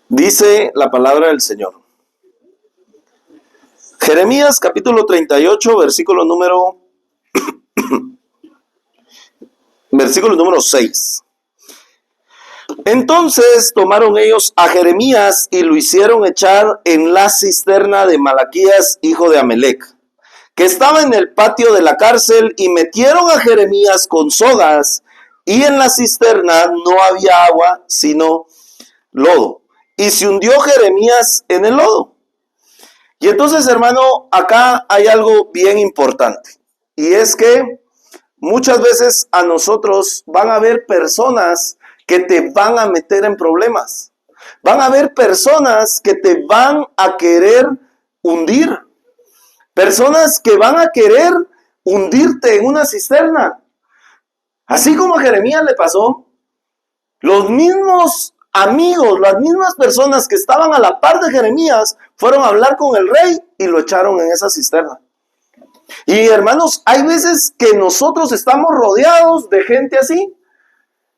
Dice la palabra del Señor. Jeremías capítulo 38, versículo número 6. Entonces tomaron ellos a Jeremías y lo hicieron echar en la cisterna de Malaquías, hijo de Amelec, que estaba en el patio de la cárcel, y metieron a Jeremías con sogas, y en la cisterna no había agua, sino lodo. Y se hundió Jeremías en el lodo. Y entonces, hermano, acá hay algo bien importante. Y es que muchas veces a nosotros van a haber personas que te van a meter en problemas. Van a haber personas que te van a querer hundir. Personas que van a querer hundirte en una cisterna. Así como a Jeremías le pasó, los mismos amigos, las mismas personas que estaban a la par de Jeremías, fueron a hablar con el rey y lo echaron en esa cisterna. Y hermanos, hay veces que nosotros estamos rodeados de gente así,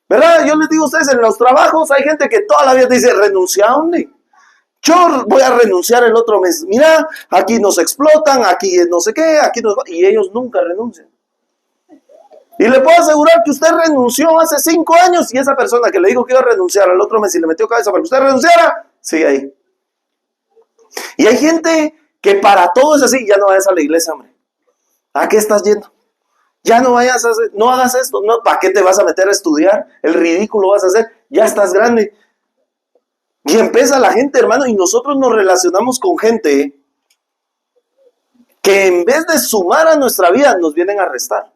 ¿verdad? Yo les digo a ustedes, en los trabajos hay gente que toda la vida te dice, renuncia a dónde. Yo voy a renunciar el otro mes. Mira, aquí nos explotan, aquí no sé qué, aquí nos... Y ellos nunca renuncian. Y le puedo asegurar que usted renunció hace 5 años y esa persona que le dijo que iba a renunciar al otro mes y le metió cabeza para que usted renunciara, sigue ahí. Y hay gente que para todo es así. Ya no vayas a la iglesia, hombre. ¿A qué estás yendo? Ya no vayas a hacer, no hagas esto. No, ¿para qué te vas a meter a estudiar? El ridículo vas a hacer. Ya estás grande. Y empieza la gente, hermano, y nosotros nos relacionamos con gente que en vez de sumar a nuestra vida, nos vienen a restar.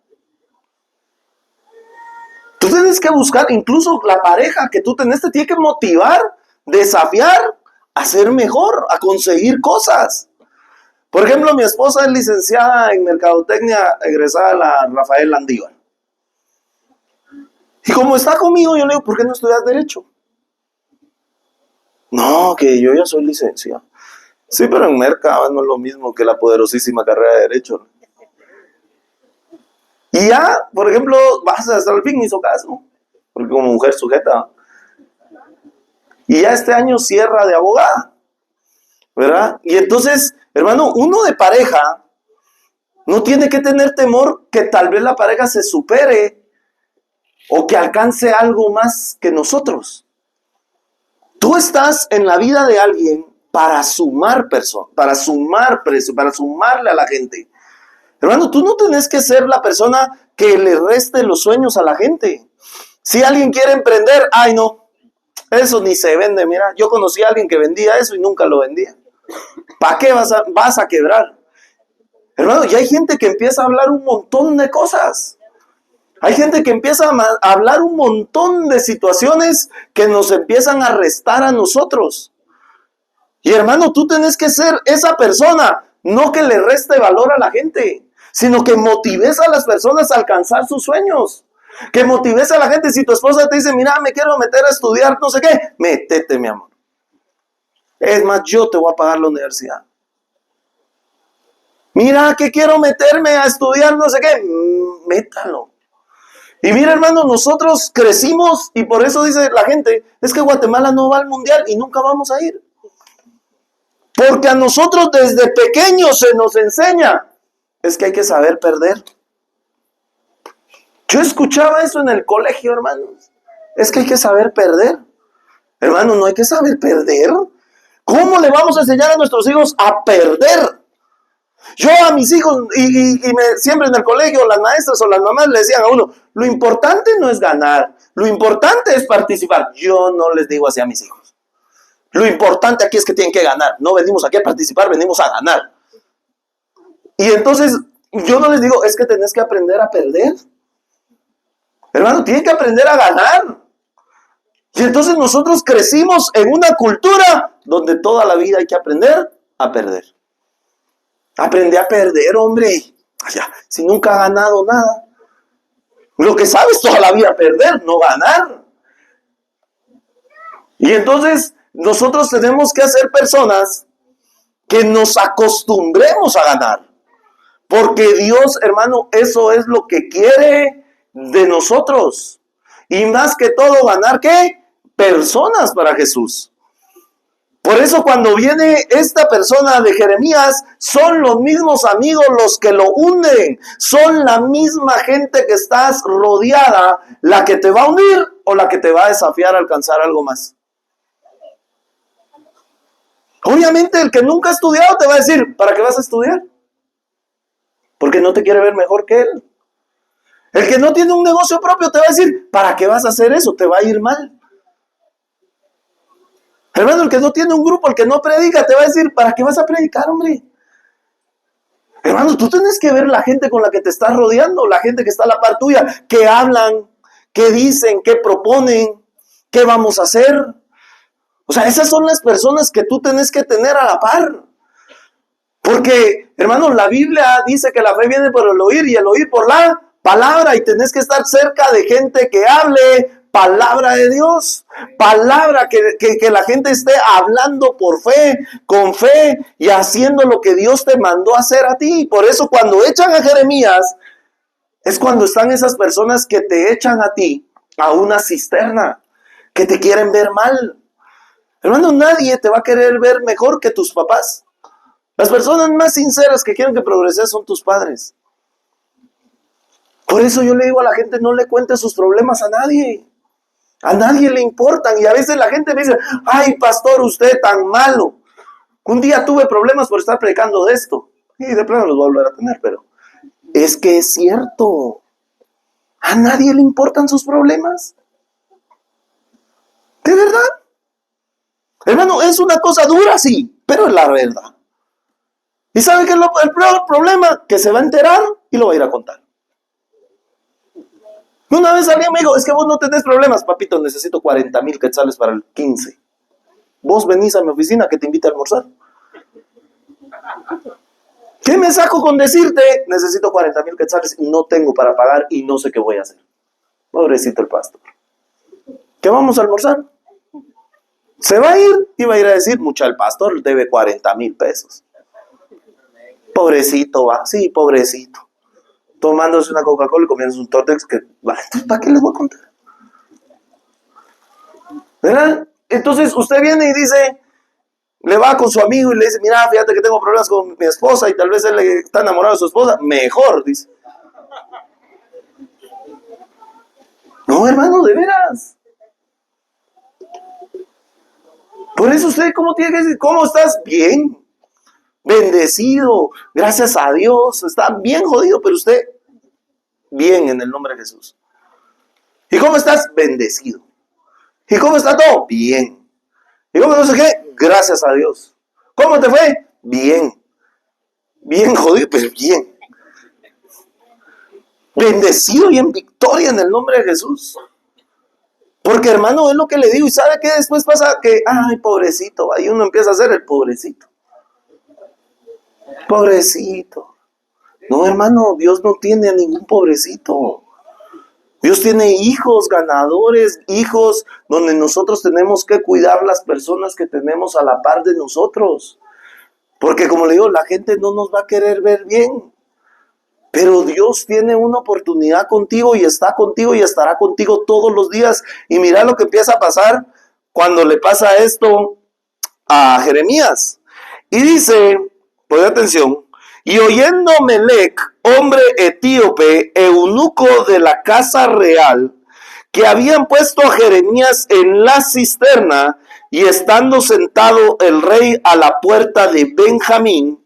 Tú tienes que buscar, incluso la pareja que tú tenés te tiene que motivar, desafiar, a ser mejor, a conseguir cosas. Por ejemplo, mi esposa es licenciada en Mercadotecnia, egresada de la Rafael Landívar. Y como está conmigo, yo le digo, ¿por qué no estudias Derecho? No, que yo ya soy licenciado. Sí, pero en Mercado no es lo mismo que la poderosísima carrera de Derecho. Y ya, por ejemplo, vas hasta el fin, me hizo caso, porque como mujer sujeta. Y ya este año cierra de abogada, ¿verdad? Y entonces, hermano, uno de pareja no tiene que tener temor que tal vez la pareja se supere o que alcance algo más que nosotros. Tú estás en la vida de alguien para sumar personas, para sumar precio, para sumarle a la gente. Hermano, tú no tenés que ser la persona que le reste los sueños a la gente. Si alguien quiere emprender, ay no, eso ni se vende. Mira, yo conocí a alguien que vendía eso y nunca lo vendía. ¿Para qué vas a quebrar? Hermano, y hay gente que empieza a hablar un montón de cosas. Hay gente que empieza a hablar un montón de situaciones que nos empiezan a restar a nosotros. Y hermano, tú tenés que ser esa persona, no que le reste valor a la gente, sino que motives a las personas a alcanzar sus sueños. Que motives a la gente. Si tu esposa te dice, mira, me quiero meter a estudiar, no sé qué, métete, mi amor. Es más, yo te voy a pagar la universidad. Mira, que quiero meterme a estudiar, no sé qué, métalo. Y mira, hermano, nosotros crecimos y por eso dice la gente, es que Guatemala no va al mundial y nunca vamos a ir. Porque a nosotros desde pequeños se nos enseña, es que hay que saber perder. Yo escuchaba eso en el colegio, hermanos. Es que hay que saber perder. Hermano, no hay que saber perder. ¿Cómo le vamos a enseñar a nuestros hijos a perder? Yo a mis hijos, siempre en el colegio, las maestras o las mamás le decían a uno, lo importante no es ganar, lo importante es participar. Yo no les digo así a mis hijos. Lo importante aquí es que tienen que ganar. No venimos aquí a participar, venimos a ganar. Y entonces, yo no les digo, es que tenés que aprender a perder. Hermano, tienen que aprender a ganar. Y entonces nosotros crecimos en una cultura donde toda la vida hay que aprender a perder. Aprende a perder, hombre. Ya, si nunca ha ganado nada. Lo que sabes toda la vida perder, no ganar. Y entonces nosotros tenemos que ser personas que nos acostumbremos a ganar. Porque Dios, hermano, eso es lo que quiere de nosotros. Y más que todo, ganar, ¿qué? personas para Jesús. Por eso cuando viene esta persona de Jeremías, son los mismos amigos los que lo unen. Son la misma gente que estás rodeada, la que te va a unir o la que te va a desafiar a alcanzar algo más. Obviamente el que nunca ha estudiado te va a decir, ¿para qué vas a estudiar? Porque no te quiere ver mejor que él. El que no tiene un negocio propio te va a decir, ¿para qué vas a hacer eso? Te va a ir mal. Hermano, el que no tiene un grupo, el que no predica, te va a decir, ¿para qué vas a predicar, hombre? Hermano, tú tienes que ver la gente con la que te estás rodeando, la gente que está a la par tuya, que hablan, que dicen, que proponen, qué vamos a hacer. O sea, esas son las personas que tú tienes que tener a la par. Porque, hermano, la Biblia dice que la fe viene por el oír y el oír por la palabra, y tenés que estar cerca de gente que hable palabra de Dios, palabra que la gente esté hablando por fe, con fe y haciendo lo que Dios te mandó a hacer a ti. Por eso cuando echan a Jeremías, es cuando están esas personas que te echan a ti a una cisterna, que te quieren ver mal. Hermano, nadie te va a querer ver mejor que tus papás. Las personas más sinceras que quieren que progreses son tus padres. Por eso yo le digo a la gente, no le cuentes sus problemas a nadie. A nadie le importan. Y a veces la gente me dice, ay, pastor, usted tan malo. Un día tuve problemas por estar predicando de esto. Y de plano los voy a volver a tener, pero es que es cierto. A nadie le importan sus problemas. ¿De verdad? Hermano, es una cosa dura, sí, pero es la verdad. ¿Y sabe qué es el peor problema? Que se va a enterar y lo va a ir a contar. Una vez alguien me dijo, es que vos no tenés problemas, papito, necesito 40,000 quetzales para el 15. Vos venís a mi oficina que te invite a almorzar. ¿Qué me saco con decirte? Necesito 40,000 quetzales, no tengo para pagar y no sé qué voy a hacer. Pobrecito el pastor. ¿Qué vamos a almorzar? Se va a ir y va a ir a decir, mucha, el pastor debe 40,000 pesos. Pobrecito va, sí, pobrecito. Tomándose una Coca-Cola y comiéndose un Tortex, que, entonces, ¿para qué les voy a contar? ¿Verdad? Entonces usted viene y dice, le va con su amigo y le dice, mira, fíjate que tengo problemas con mi esposa y tal vez él está enamorado de su esposa. Mejor, dice. No, hermano, de veras. Por eso usted, ¿cómo tiene que decir? ¿Cómo estás? Bien. Bendecido. Gracias a Dios. Está bien jodido, pero usted, bien en el nombre de Jesús. ¿Y cómo estás? Bendecido. ¿Y cómo está todo? Bien. ¿Y cómo no sé qué? Gracias a Dios. ¿Cómo te fue? Bien. Bien jodido, pues bien. Bendecido y en victoria en el nombre de Jesús. Porque, hermano, es lo que le digo. ¿Y sabe qué después pasa? Que, ay, pobrecito. Ahí uno empieza a hacer el pobrecito. Pobrecito. No, hermano, Dios no tiene a ningún pobrecito. Dios tiene hijos ganadores, hijos donde nosotros tenemos que cuidar las personas que tenemos a la par de nosotros. Porque como le digo, la gente no nos va a querer ver bien. Pero Dios tiene una oportunidad contigo y está contigo y estará contigo todos los días. Y mira lo que empieza a pasar cuando le pasa esto a Jeremías. Y dice, ponle atención, y oyendo Melec, hombre etíope, eunuco de la casa real, que habían puesto a Jeremías en la cisterna, y estando sentado el rey a la puerta de Benjamín,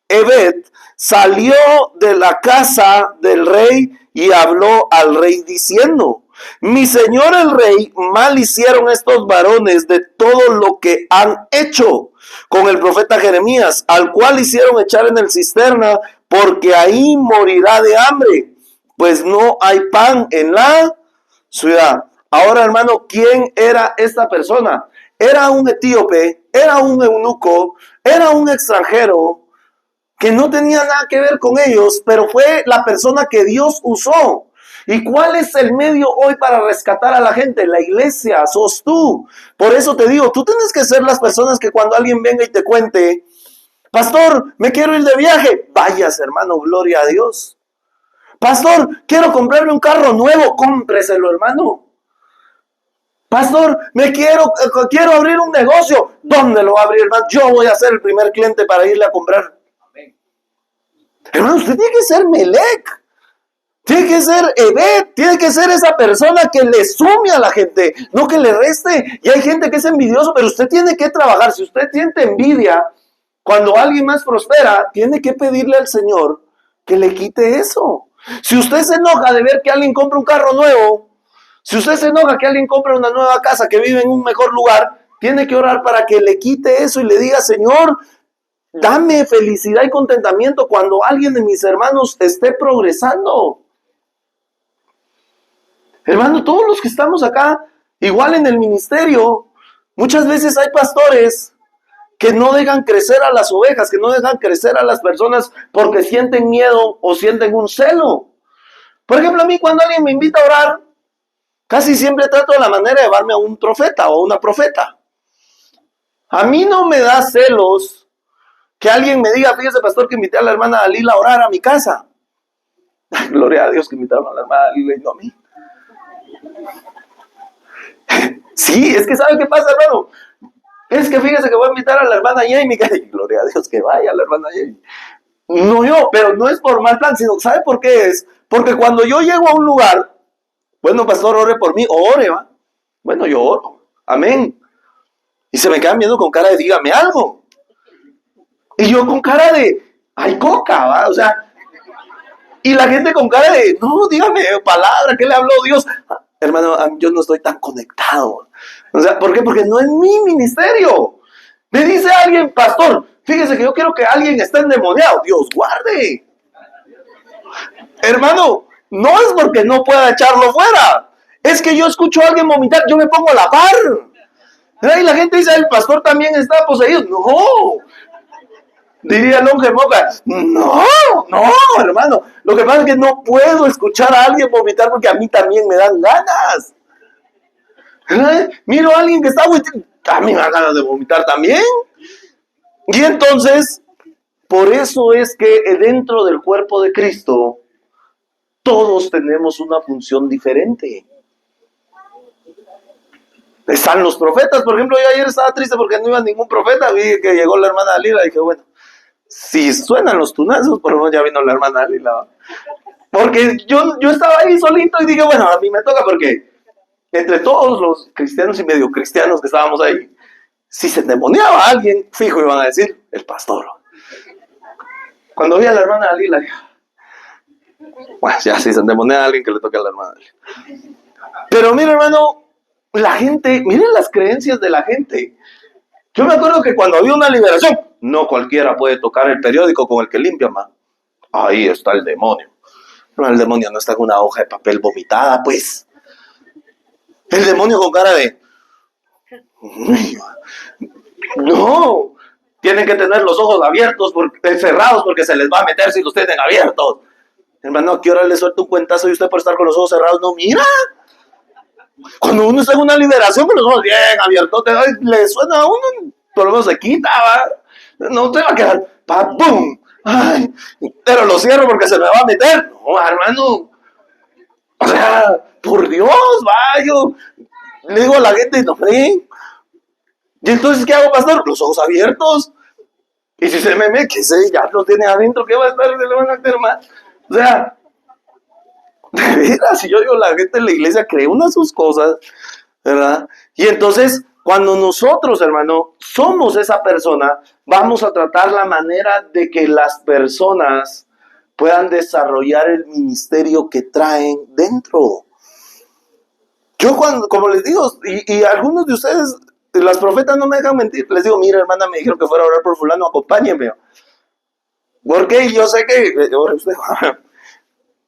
Ebed salió de la casa del rey y habló al rey diciendo, mi señor el rey, mal hicieron estos varones de todo lo que han hecho con el profeta Jeremías, al cual hicieron echar en el cisterna, porque ahí morirá de hambre, pues no hay pan en la ciudad. Ahora, hermano, ¿quién era esta persona? Era un etíope, era un eunuco, era un extranjero que no tenía nada que ver con ellos, pero fue la persona que Dios usó. ¿Y cuál es el medio hoy para rescatar a la gente? La iglesia, sos tú. Por eso te digo, tú tienes que ser las personas que cuando alguien venga y te cuente, pastor, me quiero ir de viaje, vayas, hermano, gloria a Dios. Pastor, quiero comprarme un carro nuevo, cómpreselo, hermano. Pastor, quiero abrir un negocio. ¿Dónde lo va a abrir, hermano? Yo voy a ser el primer cliente para irle a comprar. Hermano, usted tiene que ser Melec. Tiene que ser Ebed, tiene que ser esa persona que le sume a la gente, no que le reste. Y hay gente que es envidioso, pero usted tiene que trabajar. Si usted siente envidia, cuando alguien más prospera, tiene que pedirle al Señor que le quite eso. Si usted se enoja de ver que alguien compra un carro nuevo, si usted se enoja que alguien compre una nueva casa, que vive en un mejor lugar, tiene que orar para que le quite eso y le diga, Señor, dame felicidad y contentamiento cuando alguien de mis hermanos esté progresando. Hermano, todos los que estamos acá, igual en el ministerio, muchas veces hay pastores que no dejan crecer a las ovejas, que no dejan crecer a las personas porque sienten miedo o sienten un celo. Por ejemplo, a mí cuando alguien me invita a orar, casi siempre trato de la manera de llevarme a un profeta o una profeta. A mí no me da celos que alguien me diga, fíjese pastor que invité a la hermana Dalila a orar a mi casa. Gloria a Dios que invitaron a la hermana Dalila y no a mí. Sí, es que ¿sabe qué pasa, hermano? Es que fíjese que voy a invitar a la hermana Jamie. Gloria a Dios que vaya la hermana Jamie. No yo, pero no es por mal plan, sino ¿sabe por qué es? Porque cuando yo llego a un lugar, bueno, pastor, ore por mí, o ore, ¿va? Bueno, yo oro, amén. Y se me quedan viendo con cara de dígame algo. Y yo con cara de, ay, coca, ¿va? O sea, y la gente con cara de, no, dígame palabra, ¿qué le habló Dios? Hermano, yo no estoy tan conectado. O sea, ¿por qué? Porque no es mi ministerio. Me dice alguien, pastor, fíjese que yo quiero que alguien esté endemoniado. Dios guarde. Hermano, no es porque no pueda echarlo fuera. Es que yo escucho a alguien vomitar, yo me pongo a la par. Y la gente dice, el pastor también está poseído. No. Diría el monje Moca, no, hermano. Lo que pasa es que no puedo escuchar a alguien vomitar porque a mí también me dan ganas. Miro a alguien que está a mí me dan ganas de vomitar también. Y entonces, por eso es que dentro del cuerpo de Cristo, todos tenemos una función diferente. Están los profetas, por ejemplo, yo ayer estaba triste porque no iba ningún profeta, vi que llegó la hermana Lila y dije, bueno, si suenan los tunazos, por lo menos ya vino la hermana Lila. Porque yo estaba ahí solito y dije, bueno, a mí me toca porque entre todos los cristianos y medio cristianos que estábamos ahí, si se endemoniaba a alguien, fijo iban a decir, el pastor. Cuando vi a la hermana Lila, dije, bueno, ya si se endemoniaba a alguien que le toque a la hermana Lila. Pero mira, hermano, la gente, miren las creencias de la gente. Yo me acuerdo que cuando había una liberación, no cualquiera puede tocar el periódico con el que limpian, man. Ahí está el demonio. No, el demonio no está en una hoja de papel vomitada, pues. El demonio con cara de... No, tienen que tener los ojos abiertos, cerrados, porque se les va a meter si los tienen abiertos. Hermano, ¿a qué hora le suelta un cuentazo y usted por estar con los ojos cerrados no mira? Cuando uno está en una liberación con los ojos bien abiertos, le suena a uno, por lo menos se quita, ¿va? No te va a quedar, ¡pum! Ay, pero lo cierro porque se me va a meter. No, hermano. O sea, por Dios, va, yo le digo a la gente, no, ¿y entonces qué hago, pastor? Los ojos abiertos. Y si se me mete, que sé, ya lo tiene adentro, ¿qué va a estar? Se le van a hacer más. O sea, de veras, si yo digo, la gente en la iglesia cree unas sus cosas, ¿verdad? Y entonces, cuando nosotros, hermano, somos esa persona, vamos a tratar la manera de que las personas puedan desarrollar el ministerio que traen dentro. Yo cuando, como les digo, y algunos de ustedes, las profetas no me dejan mentir, les digo, mira hermana, me dijeron que fuera a orar por fulano, acompáñenme. Porque yo sé que...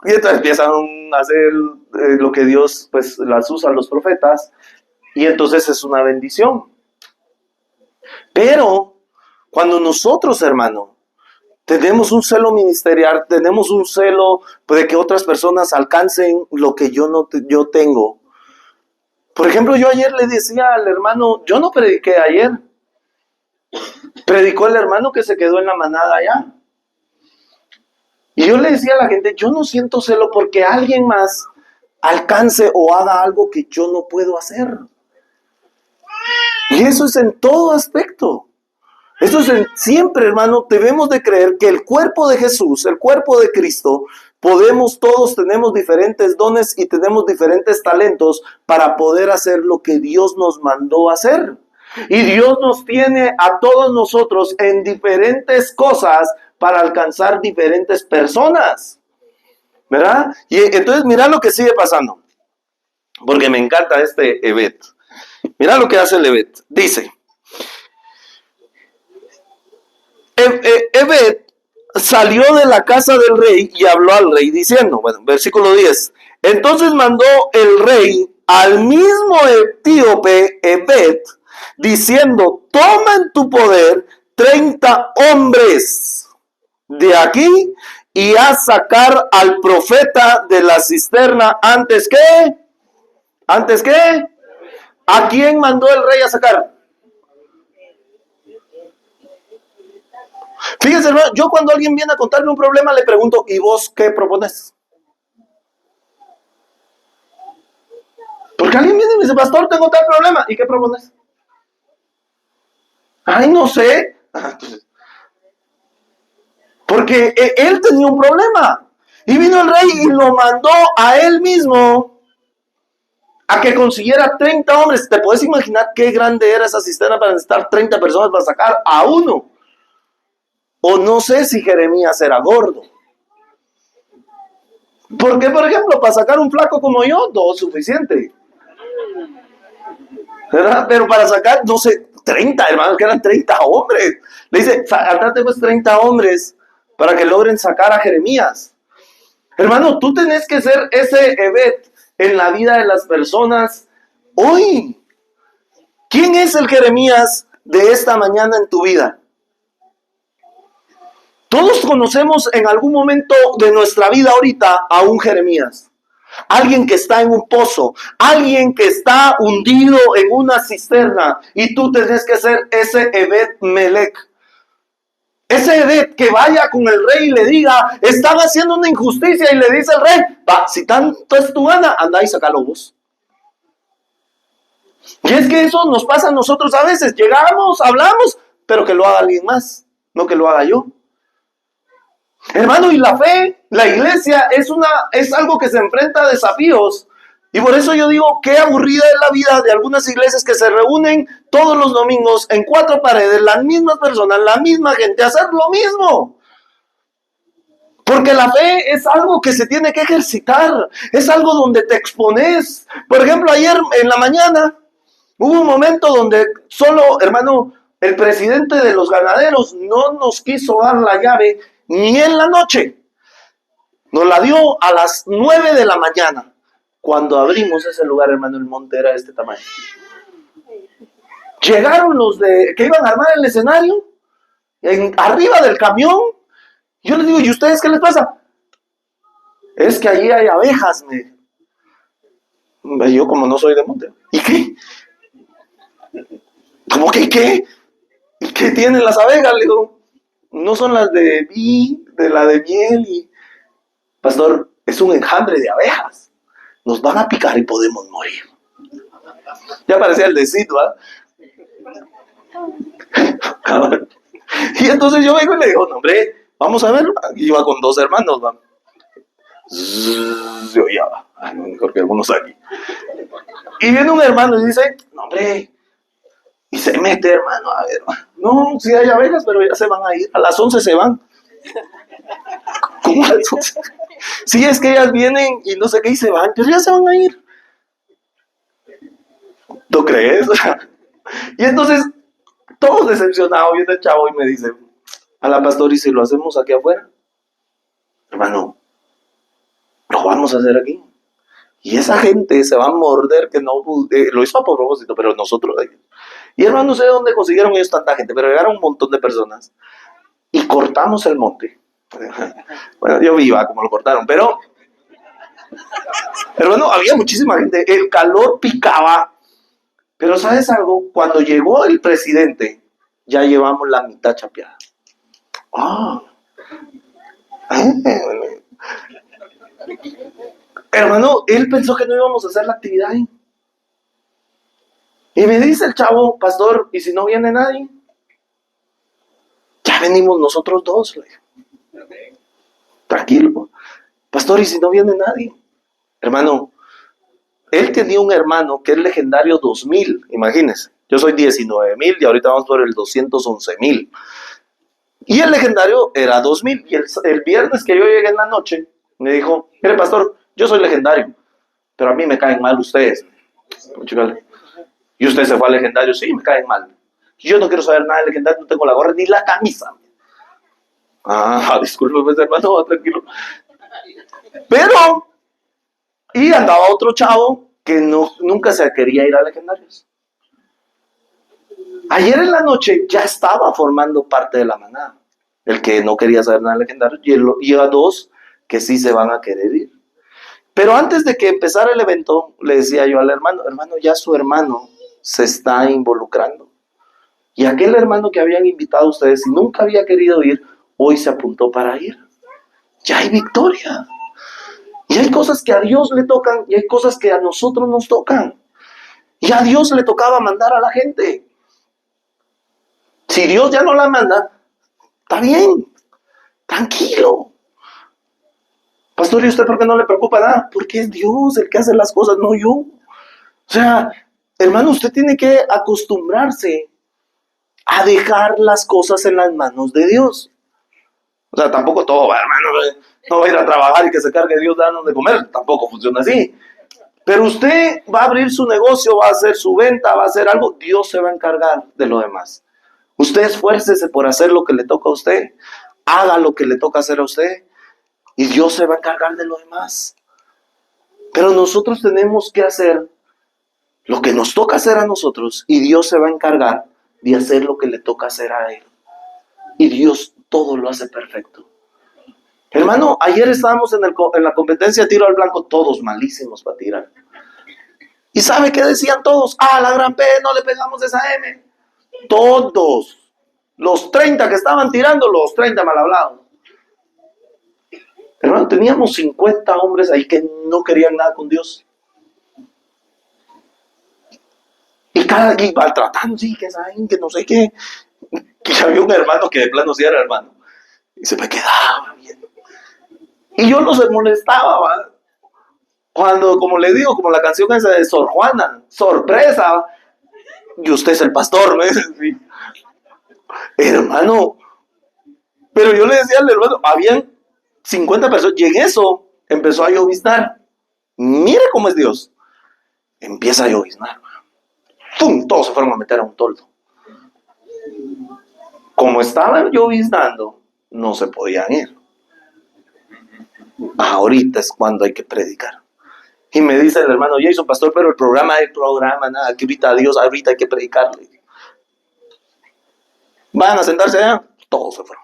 Y entonces empiezan a hacer lo que Dios pues las usa a los profetas, y entonces es una bendición. Pero cuando nosotros, hermano, tenemos un celo ministerial, tenemos un celo de que otras personas alcancen lo que yo tengo. Por ejemplo, yo ayer le decía al hermano, yo no prediqué ayer, predicó el hermano que se quedó en la manada allá. Y yo le decía a la gente, yo no siento celo porque alguien más alcance o haga algo que yo no puedo hacer. Y eso es en todo aspecto. Eso es siempre, hermano, debemos de creer que el cuerpo de Jesús, el cuerpo de Cristo, todos tenemos diferentes dones y tenemos diferentes talentos para poder hacer lo que Dios nos mandó a hacer. Y Dios nos tiene a todos nosotros en diferentes cosas para alcanzar diferentes personas, ¿verdad? Y entonces mira lo que sigue pasando, porque me encanta este Evet. Mira lo que hace el Evet. Dice, Evet salió de la casa del rey y habló al rey diciendo, bueno, versículo 10, entonces mandó el rey al mismo etíope Evet, diciendo, toma en tu poder 30 hombres de aquí y haz sacar al profeta de la cisterna antes que, ¿a quién mandó el rey a sacar? Fíjense, hermano, yo cuando alguien viene a contarme un problema le pregunto, ¿y vos qué propones? Porque alguien viene y me dice, pastor, tengo tal problema, ¿y qué propones? Ay, no sé. Porque él tenía un problema. Y vino el rey y lo mandó a él mismo a que consiguiera 30 hombres. ¿Te puedes imaginar qué grande era esa cisterna para necesitar 30 personas para sacar a uno? O no sé si Jeremías era gordo. Porque, por ejemplo, para sacar un flaco como yo, no es suficiente. ¿Verdad? Pero para sacar, no sé, 30, hermanos, que eran 30 hombres. Le dice, andate pues 30 hombres para que logren sacar a Jeremías. Hermano, tú tenés que ser ese Evet en la vida de las personas hoy. ¿Quién es el Jeremías de esta mañana en tu vida? Todos conocemos en algún momento de nuestra vida ahorita a un Jeremías. Alguien que está en un pozo, alguien que está hundido en una cisterna y tú tenés que ser ese Evet Melech. Ese Evet que vaya con el rey y le diga, están haciendo una injusticia y le dice el rey, va, si tanto es tu gana, anda y sacalo vos. Y es que eso nos pasa a nosotros a veces, llegamos, hablamos, pero que lo haga alguien más, no que lo haga yo. Hermano, y la fe, la iglesia es algo que se enfrenta a desafíos. Y por eso yo digo, qué aburrida es la vida de algunas iglesias que se reúnen todos los domingos en 4 paredes, las mismas personas, la misma gente, a hacer lo mismo. Porque la fe es algo que se tiene que ejercitar, es algo donde te expones. Por ejemplo, ayer en la mañana hubo un momento donde solo, hermano, el presidente de los ganaderos no nos quiso dar la llave ni en la noche. Nos la dio a las 9 de la mañana. Cuando abrimos ese lugar, hermano, el monte era de este tamaño. Llegaron los que iban a armar el escenario, arriba del camión. Yo les digo, ¿y ustedes qué les pasa? Es que allí hay abejas, yo como no soy de monte. ¿Y qué? ¿Cómo que qué? ¿Y qué tienen las abejas? Le digo, no son las de la de miel y... Pastor, es un enjambre de abejas. Nos van a picar y podemos morir. Ya parecía el decito, ¿ah? Y entonces yo vengo y le digo, no, hombre, vamos a verlo. Y iba con 2 hermanos, ¿va? Se oía, mejor que algunos aquí. Y viene un hermano y dice, no, hombre, y se mete, hermano, a ver, no, sí hay abejas, pero ya se van a ir. A las 11 se van. ¿Cómo a las 11? Sí, es que ellas vienen y no sé qué y se van, pero ya se van a ir. ¿Tú crees? Y entonces, todos decepcionados, viene el chavo y me dice, a la pastora, ¿y si lo hacemos aquí afuera? Hermano, lo vamos a hacer aquí. Y esa gente se va a morder que no, lo hizo a propósito, pero nosotros... Y hermano, no sé de dónde consiguieron ellos tanta gente, pero llegaron un montón de personas. Y cortamos el monte. Bueno, yo viva como lo cortaron, pero... Hermano, había muchísima gente. El calor picaba. Pero ¿sabes algo? Cuando llegó el presidente, ya llevamos la mitad chapeada. Ah. Hermano, él pensó que no íbamos a hacer la actividad ahí. Y me dice el chavo, pastor, ¿y si no viene nadie? Ya venimos nosotros dos, le digo. Tranquilo. Pastor, ¿y si no viene nadie? Hermano, él tenía un hermano que es legendario 2000, imagínense. Yo soy 19,000 y ahorita vamos por el 211,000. Y el legendario era 2000. Y el viernes que yo llegué en la noche, me dijo, mire pastor, yo soy legendario, pero a mí me caen mal ustedes. Y usted se fue al legendario, sí, me caen mal. Yo no quiero saber nada de legendario, no tengo la gorra ni la camisa. Ah, disculpe, hermano, tranquilo. Pero, y andaba otro chavo que nunca se quería ir a legendarios. Ayer en la noche ya estaba formando parte de la manada. El que no quería saber nada de legendarios, y a dos que sí se van a querer ir. Pero antes de que empezara el evento, le decía yo al hermano, ya su hermano se está involucrando. Y aquel hermano que habían invitado a ustedes y nunca había querido ir, hoy se apuntó para ir. Ya hay victoria. Y hay cosas que a Dios le tocan y hay cosas que a nosotros nos tocan. Y a Dios le tocaba mandar a la gente. Si Dios ya no la manda, está bien, tranquilo. Pastor, ¿y usted por qué no le preocupa nada? Porque es Dios el que hace las cosas, no yo. O sea, hermano, usted tiene que acostumbrarse a dejar las cosas en las manos de Dios. O sea, tampoco todo, hermano, no va a ir a trabajar y que se cargue Dios dando de comer, tampoco funciona así. Pero usted va a abrir su negocio, va a hacer su venta, va a hacer algo, Dios se va a encargar de lo demás. Usted esfuércese por hacer lo que le toca a usted, haga lo que le toca hacer a usted y Dios se va a encargar de lo demás. Pero nosotros tenemos que hacer lo que nos toca hacer a nosotros y Dios se va a encargar de hacer lo que le toca hacer a Él. Y Dios todo lo hace perfecto. Hermano, ayer estábamos en la competencia de tiro al blanco, todos malísimos para tirar. ¿Y sabe qué decían todos? Ah, la gran P, no le pegamos esa M. Todos. Los 30 que estaban tirando, los 30 mal hablados. Hermano, teníamos 50 hombres ahí que no querían nada con Dios. Y cada quien iba tratando, sí, que saben, que no sé qué. Que había un hermano que de plano sí era hermano. Y se me quedaba viendo. Y yo no se molestaba, ¿va? Cuando, como le digo, como la canción esa de Sor Juana, sorpresa, ¿va? Y usted es el pastor, ¿no? Sí. Hermano, pero yo le decía al hermano, habían 50 personas, y en eso empezó a lloviznar. Mire cómo es Dios. Empieza a lloviznar. ¡Pum! Todos se fueron a meter a un toldo. Como estaban lloviznando, no se podían ir. Ahorita es cuando hay que predicar. Y me dice el hermano Jason, pastor, pero el programa, nada, que ahorita a Dios, ahorita hay que predicarle. Van a sentarse allá, todos se fueron.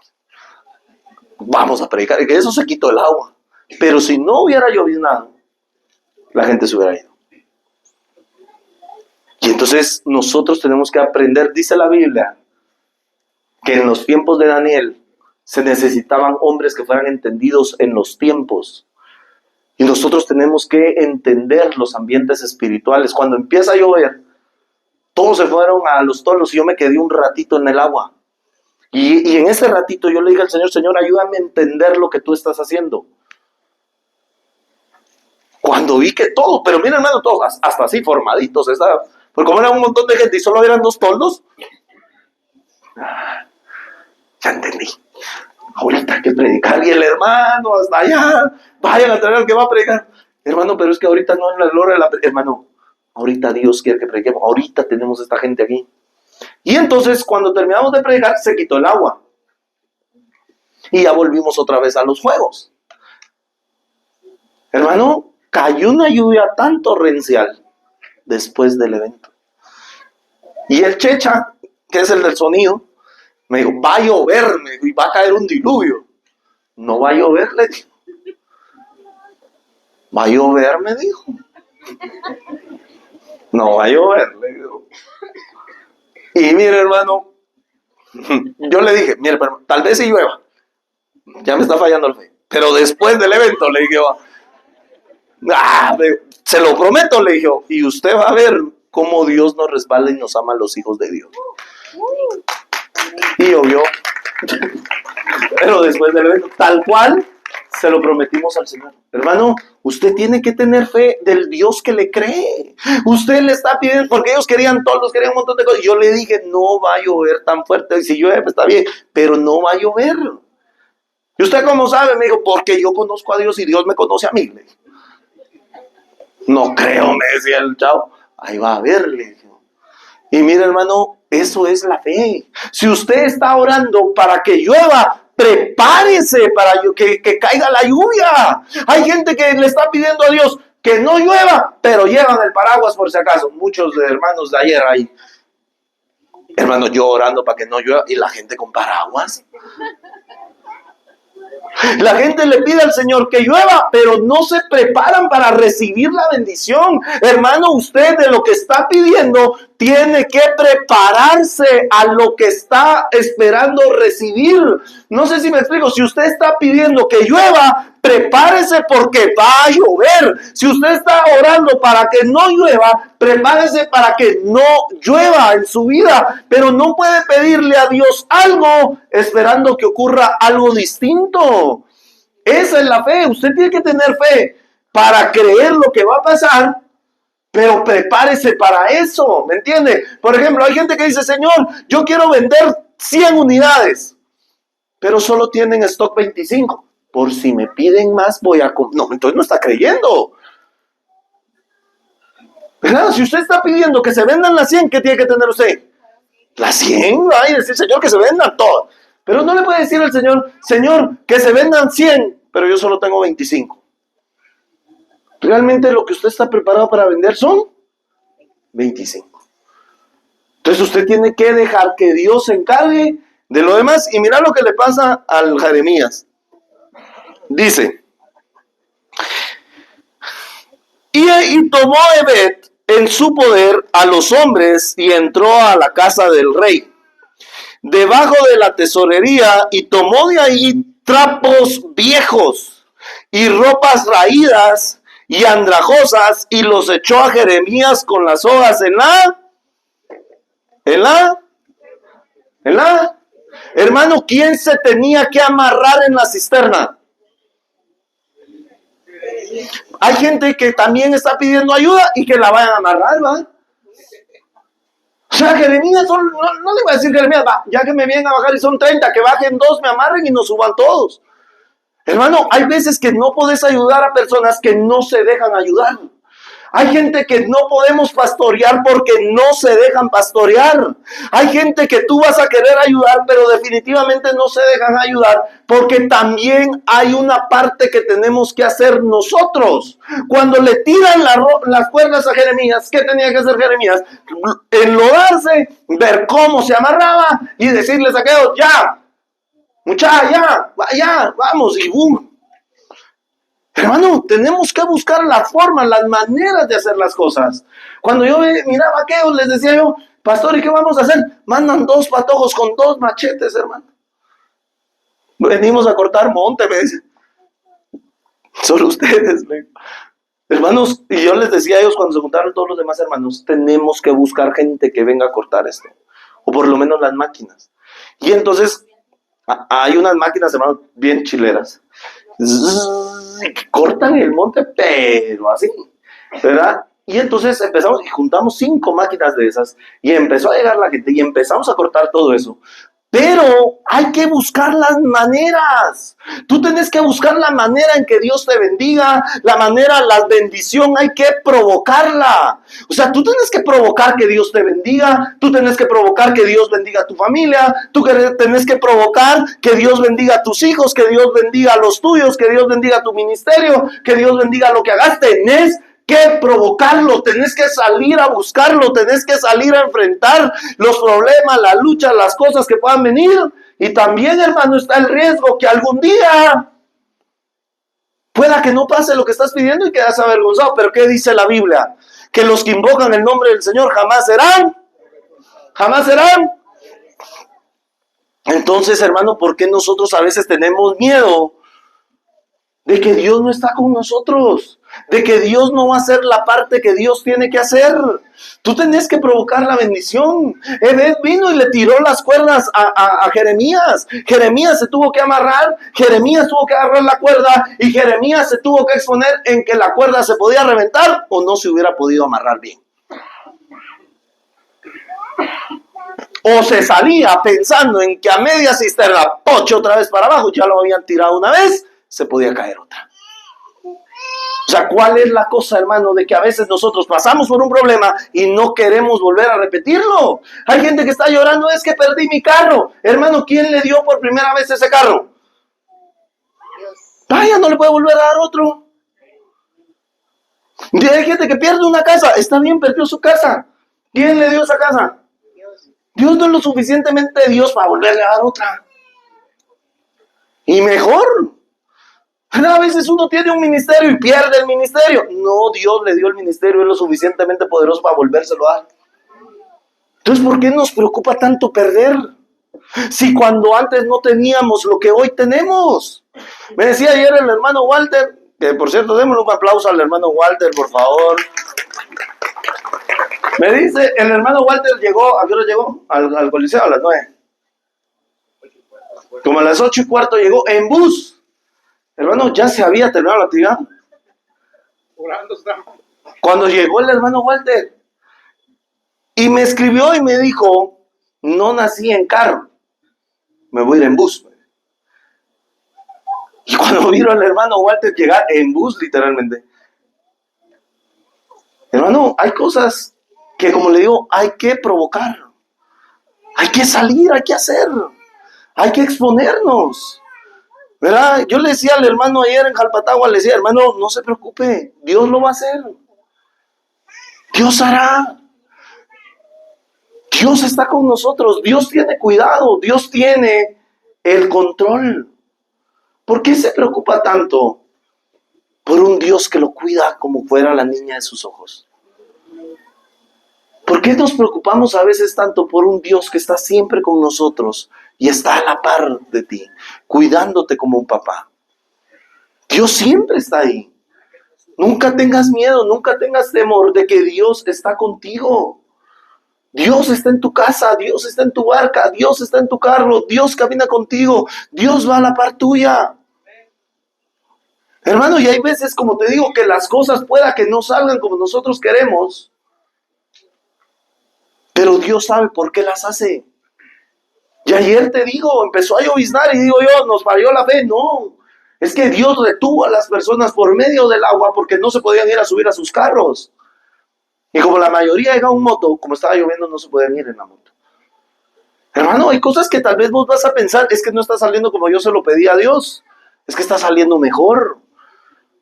Vamos a predicar, y que eso se quitó el agua. Pero si no hubiera lloviznado, la gente se hubiera ido. Y entonces nosotros tenemos que aprender, dice la Biblia, que en los tiempos de Daniel se necesitaban hombres que fueran entendidos en los tiempos. Y nosotros tenemos que entender los ambientes espirituales. Cuando empieza a llover, todos se fueron a los toldos y yo me quedé un ratito en el agua. Y en ese ratito yo le dije al Señor, Señor, ayúdame a entender lo que tú estás haciendo. Cuando vi que todo, pero mira hermano, todos hasta así formaditos, porque como era un montón de gente y solo eran 2 toldos, ya entendí. Ahorita hay que predicar y el hermano hasta allá, vayan a traer al que va a predicar. Hermano, pero es que ahorita no es la gloria de la... Hermano, ahorita Dios quiere que prediquemos, ahorita tenemos esta gente aquí. Y entonces cuando terminamos de predicar se quitó el agua. Y ya volvimos otra vez a los juegos. Hermano, cayó una lluvia tan torrencial después del evento. Y el Checha, que es el del sonido, me dijo, va a llover, me dijo, y va a caer un diluvio. No va a llover, le dijo. Va a llover, me dijo. No va a llover, le digo. Y mire, hermano, yo le dije, mire, tal vez si llueva. Ya me está fallando el fe. Pero después del evento, le dije, se lo prometo, le dije, y usted va a ver cómo Dios nos respalda y nos ama a los hijos de Dios. Y obvio, pero después del evento, tal cual, se lo prometimos al Señor. Hermano, usted tiene que tener fe del Dios que le cree. Usted le está pidiendo, porque ellos querían todos, querían un montón de cosas. Yo le dije, no va a llover tan fuerte. Y si llueve, está bien, pero no va a llover. ¿Y usted cómo sabe? Me dijo, porque yo conozco a Dios y Dios me conoce a mí. Le dije, no creo, me decía el chavo. Ahí va a ver, le dije. Y mire, hermano, eso es la fe. Si usted está orando para que llueva, prepárese para que caiga la lluvia. Hay gente que le está pidiendo a Dios que no llueva, pero llevan el paraguas por si acaso. Muchos hermanos de ayer ahí, hermanos, yo orando para que no llueva y la gente con paraguas. La gente le pide al Señor que llueva, pero no se preparan para recibir la bendición. Hermano, usted de lo que está pidiendo tiene que prepararse a lo que está esperando recibir. No sé si me explico. Si usted está pidiendo que llueva, prepárese porque va a llover. Si usted está orando para que no llueva, prepárese para que no llueva en su vida. Pero no puede pedirle a Dios algo esperando que ocurra algo distinto. Esa es la fe. Usted tiene que tener fe para creer lo que va a pasar, pero prepárese para eso, ¿me entiende? Por ejemplo, hay gente que dice, Señor, yo quiero vender 100 unidades, pero solo tienen stock 25. Por si me piden más, voy a... No, entonces no está creyendo. ¿Verdad? Si usted está pidiendo que se vendan las 100, ¿qué tiene que tener usted? Las 100, ay, decir, Señor, que se vendan todas. Pero no le puede decir al Señor, Señor, que se vendan 100, pero yo solo tengo 25. Realmente lo que usted está preparado para vender son 25. Entonces usted tiene que dejar que Dios se encargue de lo demás. Y mira lo que le pasa al Jeremías. Dice, y tomó Ebed en su poder a los hombres y entró a la casa del rey, debajo de la tesorería, y tomó de ahí trapos viejos y ropas raídas y andrajosas, y los echó a Jeremías con las hojas en la, hermano, ¿quién se tenía que amarrar en la cisterna? Hay gente que también está pidiendo ayuda y que la vayan a amarrar, ¿va? O sea, Jeremías, no le voy a decir Jeremías, va, ya que me vienen a bajar y son 30, que bajen 2, me amarren y nos suban todos. Hermano, hay veces que no podés ayudar a personas que no se dejan ayudar. Hay gente que no podemos pastorear porque no se dejan pastorear. Hay gente que tú vas a querer ayudar, pero definitivamente no se dejan ayudar porque también hay una parte que tenemos que hacer nosotros. Cuando le tiran las cuerdas a Jeremías, ¿qué tenía que hacer Jeremías? Enlodarse, ver cómo se amarraba y decirles a aquellos, ya, muchacha, ya, vamos, y boom. Hermano, tenemos que buscar la forma, las maneras de hacer las cosas. Cuando yo miraba a aquellos, les decía yo, pastor, ¿y qué vamos a hacer? Mandan 2 patojos con 2 machetes, hermano. Venimos a cortar monte, me dicen. Solo ustedes, hermanos. Y yo les decía a ellos cuando se juntaron todos los demás hermanos, tenemos que buscar gente que venga a cortar esto. O por lo menos las máquinas. Y entonces, hay unas máquinas, hermanos, bien chileras. Que cortan el monte, pero así, ¿verdad? Y entonces empezamos y juntamos 5 máquinas de esas y empezó a llegar la gente y empezamos a cortar todo eso. Pero hay que buscar las maneras. Tú tienes que buscar la manera en que Dios te bendiga, la manera, la bendición hay que provocarla. O sea, tú tienes que provocar que Dios te bendiga, tú tienes que provocar que Dios bendiga a tu familia, tú tienes que provocar que Dios bendiga a tus hijos, que Dios bendiga a los tuyos, que Dios bendiga a tu ministerio, que Dios bendiga lo que hagas. Tenés que provocarlo, tenés que salir a buscarlo, tenés que salir a enfrentar los problemas, la lucha, las cosas que puedan venir. Y también, hermano, está el riesgo que algún día pueda que no pase lo que estás pidiendo y quedas avergonzado. Pero ¿qué dice la Biblia? Que los que invocan el nombre del Señor jamás serán. Entonces, hermano, ¿por qué nosotros a veces tenemos miedo de que Dios no está con nosotros, de que Dios no va a hacer la parte que Dios tiene que hacer. Tú tenés que provocar la bendición. Ebed vino y le tiró las cuerdas a Jeremías. Jeremías se tuvo que amarrar, Jeremías tuvo que agarrar la cuerda y Jeremías se tuvo que exponer en que la cuerda se podía reventar o no se hubiera podido amarrar bien. O se salía pensando en que a media cisterna, pocho otra vez para abajo, ya lo habían tirado una vez, se podía caer otra. O sea, ¿cuál es la cosa, hermano? De que a veces nosotros pasamos por un problema y no queremos volver a repetirlo. Hay gente que está llorando, es que perdí mi carro. Hermano, ¿quién le dio por primera vez ese carro? Vaya, no le puede volver a dar otro. Y hay gente que pierde una casa, está bien, perdió su casa. ¿Quién le dio esa casa? Dios no es lo suficientemente Dios para volverle a dar otra. Y mejor. A veces uno tiene un ministerio y pierde el ministerio. No, Dios le dio el ministerio, es lo suficientemente poderoso para volvérselo a dar. Entonces, ¿por qué nos preocupa tanto perder? Si cuando antes no teníamos lo que hoy tenemos. Me decía ayer el hermano Walter, que por cierto, démosle un aplauso al hermano Walter, por favor. Me dice, el hermano Walter llegó, ¿a qué hora llegó? Al coliseo a las 9. Como a las 8:15 llegó en bus. Hermano, ya se había terminado la actividad. Cuando llegó el hermano Walter y me escribió y me dijo, no nací en carro, me voy a ir en bus. Y cuando vieron al hermano Walter llegar en bus, literalmente, hermano, hay cosas que, como le digo, hay que provocar, hay que salir, hay que hacer, hay que exponernos. ¿Verdad? Yo le decía al hermano ayer en Jalpatagua, le decía, hermano, no se preocupe, Dios lo va a hacer. Dios hará. Dios está con nosotros, Dios tiene cuidado, Dios tiene el control. ¿Por qué se preocupa tanto por un Dios que lo cuida como fuera la niña de sus ojos? ¿Por qué nos preocupamos a veces tanto por un Dios que está siempre con nosotros y está a la par de ti, cuidándote como un papá? Dios siempre está ahí. Nunca tengas miedo, nunca tengas temor de que Dios está contigo. Dios está en tu casa, Dios está en tu barca, Dios está en tu carro, Dios camina contigo, Dios va a la par tuya. Hermano, y hay veces, como te digo, que las cosas pueda que no salgan como nosotros queremos, pero Dios sabe por qué las hace. Y ayer te digo, empezó a lloviznar y digo yo, nos falló la fe. No, es que Dios retuvo a las personas por medio del agua porque no se podían ir a subir a sus carros. Y como la mayoría iba en moto, como estaba lloviendo, no se podían ir en la moto. Hermano, hay cosas que tal vez vos vas a pensar, es que no está saliendo como yo se lo pedí a Dios. Es que está saliendo mejor.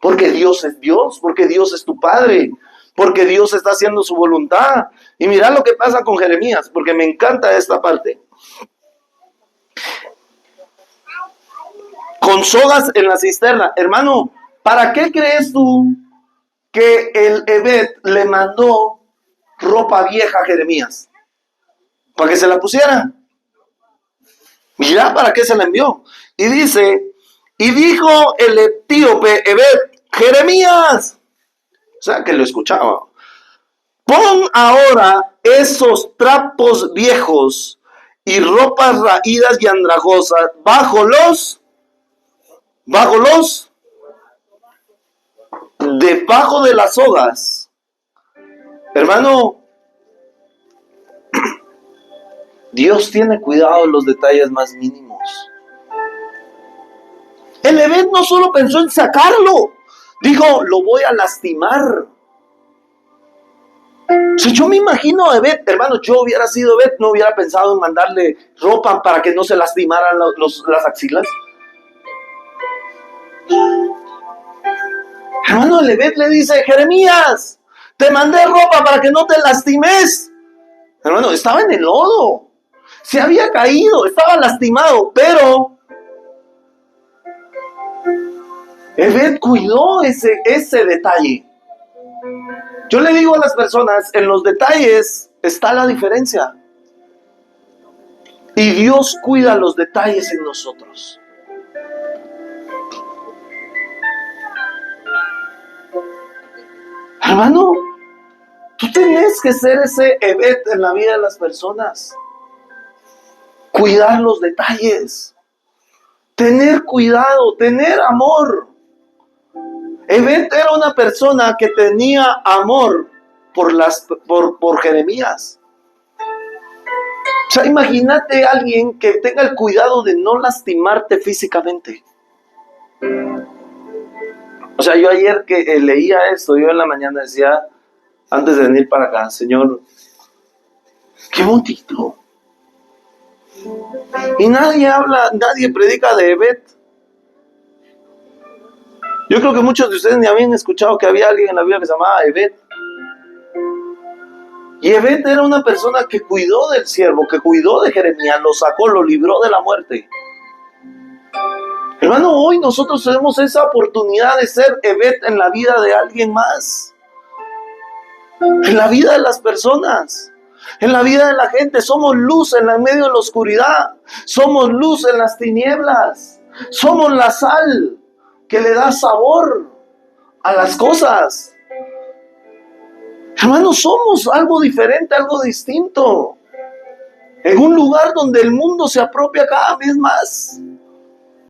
Porque Dios es Dios, porque Dios es tu Padre, porque Dios está haciendo su voluntad. Y mira lo que pasa con Jeremías, porque me encanta esta parte. Con sogas en la cisterna. Hermano, ¿para qué crees tú que el Ebed le mandó ropa vieja a Jeremías? ¿Para que se la pusiera? Mira para qué se la envió. Y dice, y dijo el etíope Ebed, Jeremías, o sea que lo escuchaba, pon ahora esos trapos viejos y ropas raídas y andrajosas debajo de las sogas. Hermano, Dios tiene cuidado de los detalles más mínimos. El Ebed no solo pensó en sacarlo, dijo, lo voy a lastimar. Si yo me imagino a Ebed, hermano, yo hubiera sido Ebed, no hubiera pensado en mandarle ropa para que no se lastimaran las axilas. Hermano, el Ebed le dice, Jeremías, te mandé ropa para que no te lastimes. Hermano, estaba en el lodo, se había caído, estaba lastimado, pero Ebed cuidó ese detalle. Yo le digo a las personas, en los detalles está la diferencia. Y Dios cuida los detalles en nosotros. Hermano, tú tenés que ser ese Evet en la vida de las personas. Cuidar los detalles. Tener cuidado, tener amor. Evet era una persona que tenía amor por Jeremías. O sea, imagínate a alguien que tenga el cuidado de no lastimarte físicamente. O sea, yo ayer que leía esto, yo en la mañana decía, antes de venir para acá, Señor, qué bonito. Y nadie predica de Evet. Yo creo que muchos de ustedes ni habían escuchado que había alguien en la Biblia que se llamaba Evet. Y Evet era una persona que cuidó del siervo, que cuidó de Jeremías, lo sacó, lo libró de la muerte. Hermano, hoy nosotros tenemos esa oportunidad de ser Evet en la vida de alguien más. En la vida de las personas. En la vida de la gente. Somos luz en medio de la oscuridad. Somos luz en las tinieblas. Somos la sal que le da sabor a las cosas. Hermanos, somos algo diferente, algo distinto. En un lugar donde el mundo se apropia cada vez más.